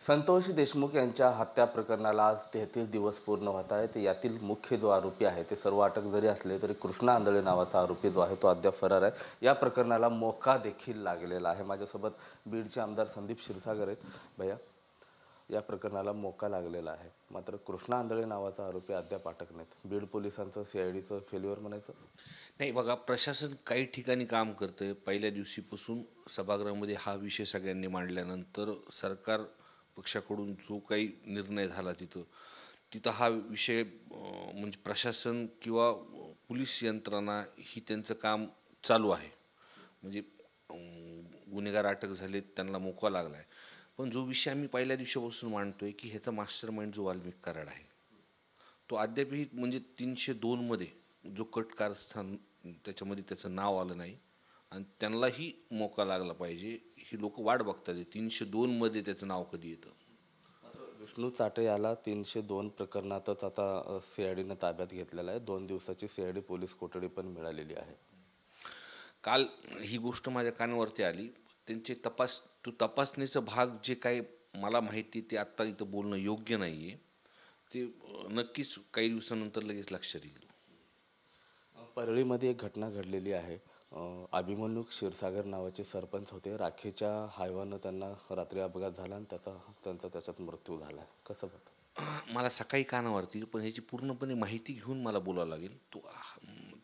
संतोष देशमुख यांच्या हत्या प्रकरणाला आज 33 दिवस पूर्ण होत आहेत. यातील मुख्य जो आरोपी आहे ते सर्व अटक जरी असले तरी कृष्णा आंधळे नावाचा आरोपी जो आहे तो अद्याप फरार आहे. या प्रकरणाला मोका देखील लागलेला आहे. माझ्यासोबत बीडचे आमदार संदीप क्षीरसागर आहेत. भैया, या प्रकरणाला मोका लागलेला आहे, मात्र कृष्णा आंधळे नावाचा आरोपी अद्याप अटक नाहीत. बीड पोलिसांचं CIDचं फेल्युअर म्हणायचं? नाही बघा, प्रशासन काही ठिकाणी काम करतंय. पहिल्या दिवशीपासून सभागृहामध्ये हा विषय सगळ्यांनी मांडल्यानंतर सरकार पक्षाकडून जो काही निर्णय झाला तिथं हा विषय म्हणजे प्रशासन किंवा पोलीस यंत्रणा ही त्यांचं काम चालू आहे. म्हणजे गुन्हेगार अटक झाले, त्यांना मोका लागला आहे. पण जो विषय आम्ही पहिल्या दिवसापासून मांडतोय की ह्याचा मास्टर माइंड जो वाल्मिक कराड आहे तो अद्यापही म्हणजे 302 मध्ये जो कट कारस्थान त्याच्यामध्ये त्याचं नाव आलं नाही आणि त्यांनाही मोका लागला पाहिजे. ही लोक वाट बघतात 302 मध्ये त्याचं नाव कधी येतं. विष्णू चाटे याला 302 प्रकरणातच आता CIDनं ताब्यात घेतलेला आहे. 2 दिवसाची CID पोलीस कोठडी पण मिळालेली आहे. काल ही गोष्ट माझ्या कानावरती आली. त्यांचे तपासणीचा भाग जे काही मला माहिती ते आत्ता इथं बोलणं योग्य नाही आहे. ते नक्कीच काही दिवसानंतर लगेच लक्षात येईल. परळीमध्ये एक घटना घडलेली आहे. अभिमन्यू क्षीरसागर नावाचे सरपंच होते. राखेच्या हायवानं त्यांना रात्री अपघात झाला आणि त्यांचा त्याच्यात मृत्यू झाला. कसं होतं? मला सकाळी कानावरती पण ह्याची पूर्णपणे माहिती घेऊन मला बोलावं लागेल.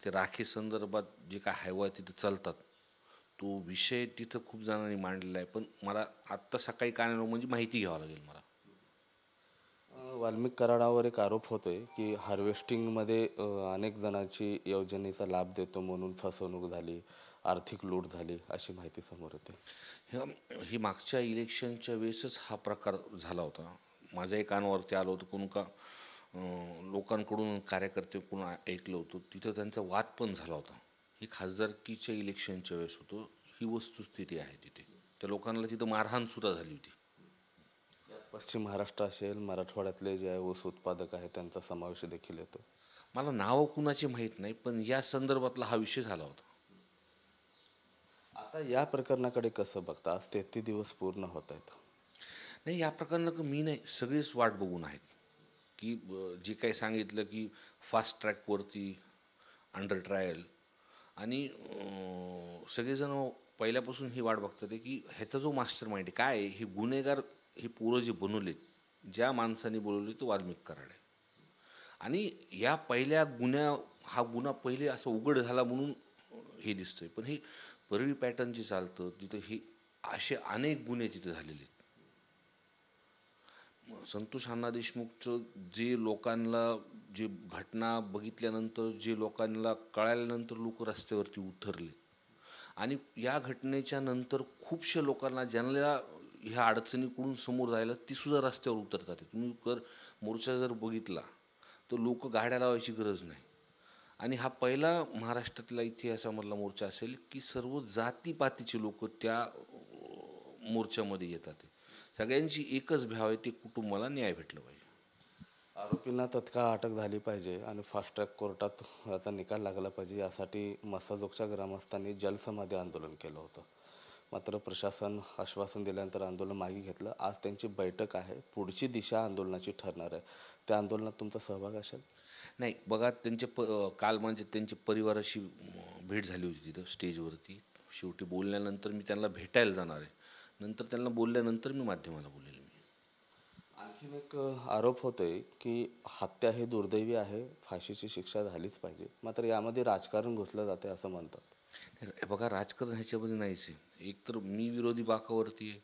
ते राखे संदर्भात जे काय हायवा तिथं चालतात तो विषय तिथं खूप जणांनी मांडलेला आहे. पण मला आत्ता सकाळी कानावर म्हणजे माहिती घ्यावं लागेल मला. वाल्मिक कराडावर एक आरोप होतोय की हार्वेस्टिंगमध्ये अनेक जणांची योजनेचा लाभ देतो म्हणून फसवणूक झाली, आर्थिक लूट झाली, अशी माहिती समोर येते. ही मागच्या इलेक्शनच्या वेळेसच हा प्रकार झाला होता. माझ्याही कानावरती आलं होतं. कोण का लोकांकडून कार्यकर्ते कोण ऐकलं होतं. तिथं त्यांचा वाद पण झाला होता. ही खासदारकीच्या इलेक्शनच्या वेळेस होतं. ही वस्तुस्थिती आहे तिथे. त्या लोकांना तिथं मारहाणसुद्धा झाली होती. पश्चिम महाराष्ट्र असेल, मराठवाड्यातले जे ऊस उत्पादक आहेत त्यांचा समावेश देखील येतो. मला नावं कुणाची माहीत नाही, पण या संदर्भातला हा विषय झाला होता. आता या प्रकरणाकडे कसं बघता? आज 33 दिवस पूर्ण होत आहेत. नाही, या प्रकरणात मी नाही, सगळेच वाट बघून आहेत की जे काही सांगितलं की फास्ट ट्रॅकवरती अंडर ट्रायल आणि सगळेजण पहिल्यापासून ही वाट बघतात की ह्याचा जो मास्टर माइंड आहे काय आहे, हे गुन्हेगार हे पोरं जे बनवलेत, ज्या माणसाने बनवले तो वाल्मिक कराड आहे. आणि या पहिल्या हा गुन्हा पहिले असं उघड झाला म्हणून हे दिसतंय. पण हे परळी पॅटर्न जे चालतं तिथं हे असे अनेक गुन्हे तिथे झालेले आहेत. संतोष अण्णा देशमुखचं जे घटना बघितल्यानंतर जे लोकांना कळाल्यानंतर लोक रस्त्यावरती उतरले आणि या घटनेच्या नंतर खूपशा लोकांना ज्यांना ह्या अडचणीकडून समोर जायला ती सुद्धा रस्त्यावर उतरतात. तुम्ही मोर्चा जर बघितला तर लोक गाड्या लावायची गरज नाही. आणि हा पहिला महाराष्ट्रातला इतिहासामधला मोर्चा असेल की सर्व जातीपातीचे लोक त्या मोर्चामध्ये येतात. सगळ्यांची एकच भ्याव आहे, ते कुटुंबाला न्याय भेटला पाहिजे. आरोपींना तत्काळ अटक झाली पाहिजे आणि फास्ट ट्रॅक कोर्टात याचा निकाल लागला पाहिजे. यासाठी मस्साजोगच्या ग्रामस्थांनी जलसमाधी आंदोलन केलं होतं. मात्र प्रशासन आश्वासन दिल्यानंतर आंदोलन मागे घेतलं. आज त्यांची बैठक आहे. पुढची दिशा आंदोलनाची ठरणार आहे. त्या आंदोलनात तुमचा सहभाग असेल? नाही बघा, काल म्हणजे त्यांच्या परिवाराशी भेट झाली होती तिथं स्टेजवरती. शेवटी बोलल्यानंतर मी त्यांना भेटायला जाणार आहे. नंतर त्यांना बोलल्यानंतर मी माध्यमाला बोलेल. आणखीन एक आरोप होतोय की हत्या हे दुर्दैवी आहे, फाशीची शिक्षा झालीच पाहिजे. मात्र यामध्ये राजकारण घुसलं जाते असं म्हणतात. बघा, राजकारण ह्याच्यामध्ये नाहीच आहे. एक तर मी विरोधी बाकावरती आहे.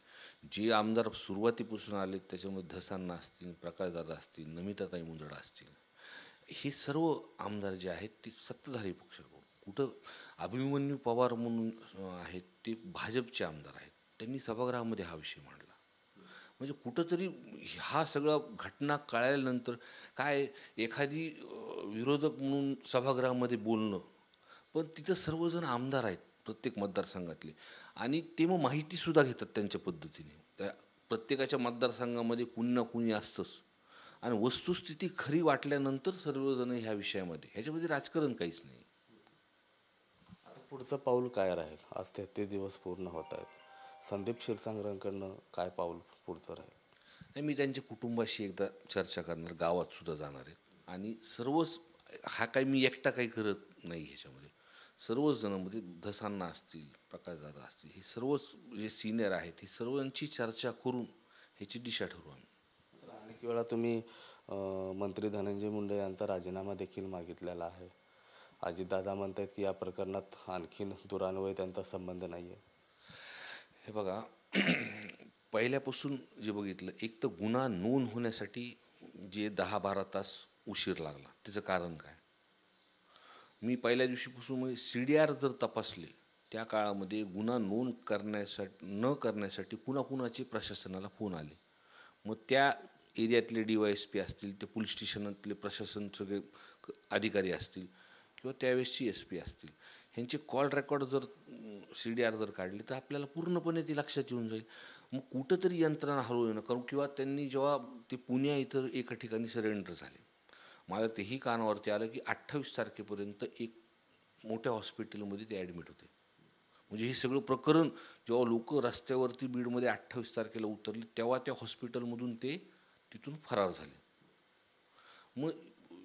जे आमदार सुरुवातीपासून आले त्याच्यामध्ये धसांना असतील, प्रकाशदादा असतील, नमिताताई मुंदडा असतील, हे सर्व आमदार जे आहेत ते सत्ताधारी पक्षाकडून. कुठं अभिमन्यू पवार म्हणून आहेत ते भाजपचे आमदार आहेत. त्यांनी सभागृहामध्ये हा विषय मांडला. म्हणजे कुठंतरी हा सगळा घटना कळाल्यानंतर काय एखादी विरोधक म्हणून सभागृहामध्ये बोलणं, पण तिथं सर्वजण आमदार आहेत प्रत्येक मतदारसंघातले आणि ते मग माहितीसुद्धा घेतात त्यांच्या पद्धतीने. त्या प्रत्येकाच्या मतदारसंघामध्ये कुणी ना कुणी असतंच आणि वस्तुस्थिती खरी वाटल्यानंतर सर्वजण ह्या विषयामध्ये ह्याच्यामध्ये राजकारण काहीच नाही. आता पुढचं पाऊल काय राहील? आज 33 दिवस पूर्ण होत आहेत. संदीप क्षीरसागरांकडनं काय पाऊल पुढचं राहील? नाही, मी त्यांच्या कुटुंबाशी एकदा चर्चा करणार, गावात सुद्धा जाणार आहेत आणि सर्वच हा काही मी एकटा काही करत नाही ह्याच्यामध्ये. सर्वच जणांमध्ये धसांना असतील, प्रकाशदादा असतील, हे सर्वच जे सिनियर आहेत हे सर्वांची चर्चा करून ह्याची दिशा ठरवू आम्ही. अनेक वेळा तुम्ही मंत्री धनंजय मुंडे यांचा राजीनामा देखील मागितलेला आहे. अजितदादा म्हणतात की या प्रकरणात आणखीन दुरान्वये त्यांचा संबंध नाही आहे. हे बघा, पहिल्यापासून जे बघितलं, एक तर गुन्हा नोंद होण्यासाठी जे 10-12 तास उशीर लागला, त्याचं कारण काय? मी पहिल्या दिवशीपासून म्हणजे CDR जर तपासले त्या काळामध्ये गुन्हा नोंद करण्यासाठी कुणाकुणाचे प्रशासनाला फोन आले. मग त्या एरियातले DYSP असतील, ते पोलीस स्टेशनातले प्रशासन सगळे अधिकारी असतील किंवा त्यावेळेसची SP असतील, ह्यांचे कॉल रेकॉर्ड जर CDR जर काढले तर आपल्याला पूर्णपणे ती लक्षात येऊन जाईल. मग कुठंतरी यंत्रणा हरवू नका करू. किंवा त्यांनी जेव्हा ते पुण्या इथं एका ठिकाणी सरेंडर झाले, मला तेही कानावरती आलं की 28 तारखेपर्यंत एक मोठ्या हॉस्पिटलमध्ये ते ॲडमिट होते. म्हणजे हे सगळं प्रकरण जेव्हा लोक रस्त्यावरती बीडमध्ये 28 तारखेला उतरले तेव्हा त्या हॉस्पिटलमधून ते तिथून फरार झाले. मग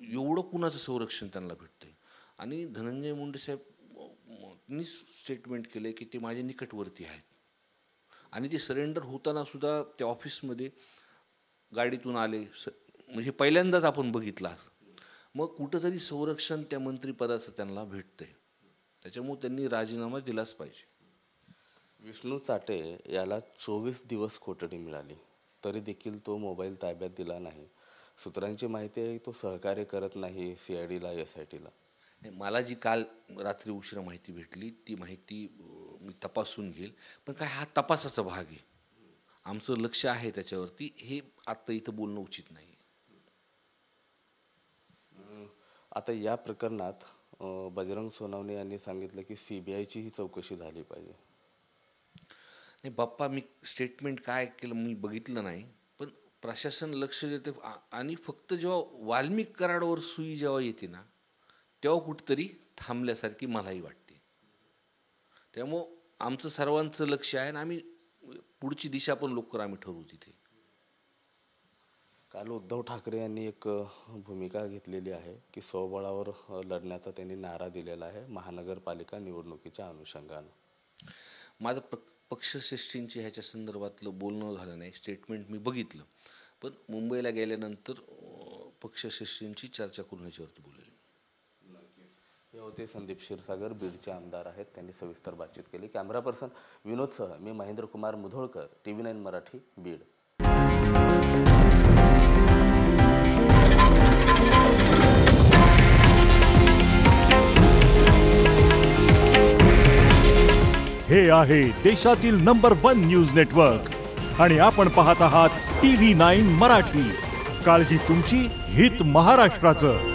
एवढं कुणाचं संरक्षण त्यांना भेटतंय? आणि धनंजय मुंडे साहेब स्टेटमेंट केलं की ते माझ्या निकटवर्ती आहेत आणि ते सरेंडर होताना सुद्धा त्या ऑफिसमध्ये गाडीतून आले. म्हणजे पहिल्यांदाच आपण बघितला. मग कुठंतरी संरक्षण त्या मंत्रिपदाचं त्यांना भेटतंय, त्याच्यामुळे त्यांनी राजीनामा दिलाच पाहिजे. विष्णू चाटे याला 24 दिवस कोठडी मिळाली तरी देखील तो मोबाईल ताब्यात दिला नाही. सूत्रांची माहिती आहे तो सहकार्य करत नाही CIDला, SITला. मला जी काल रात्री उशिरा माहिती भेटली ती माहिती मी तपासून घेईल, पण काय हा तपासाचा भाग आहे, आमचं लक्ष आहे त्याच्यावरती. हे आत्ता इथं बोलणं उचित नाही. आता या प्रकरणात बजरंग सोनवणे यांनी सांगितलं की CBIची ही चौकशी झाली पाहिजे. नाही बाप्पा, मी स्टेटमेंट काय केलं मी बघितलं नाही, पण प्रशासन लक्ष देते. आणि फक्त जेव्हा वाल्मिक कराडवर सुई जेव्हा येते ना तेव्हा कुठंतरी थांबल्यासारखी मलाही वाटते. त्यामुळं आमचं सर्वांचं लक्ष आहे आणि आम्ही पुढची दिशा पण लवकर आम्ही ठरवू तिथे. काल उद्धव ठाकरे यांनी एक भूमिका घेतलेली आहे की स्वबळावर लढण्याचा त्यांनी नारा दिलेला आहे महानगरपालिका निवडणुकीच्या अनुषंगानं. माझं पक्षश्रेष्ठींची ह्याच्या संदर्भातलं बोलणं झालं नाही, स्टेटमेंट मी बघितलं, पण मुंबईला गेल्यानंतर पक्षश्रेष्ठींची चर्चा करून ह्याच्यावरती बोलेल. हे होते संदीप क्षीरसागर, बीडचे आमदार आहेत. त्यांनी सविस्तर बातचीत केली. कॅमेरा पर्सन विनोदसह मी महेंद्र कुमार मुधोळकर, TV9 मराठी, बीड. हे आहे देशातील नंबर 1 न्यूज नेटवर्क आणि आपण पाहत आहात TV9 मराठी. काळजी तुमची, हित महाराष्ट्राचं.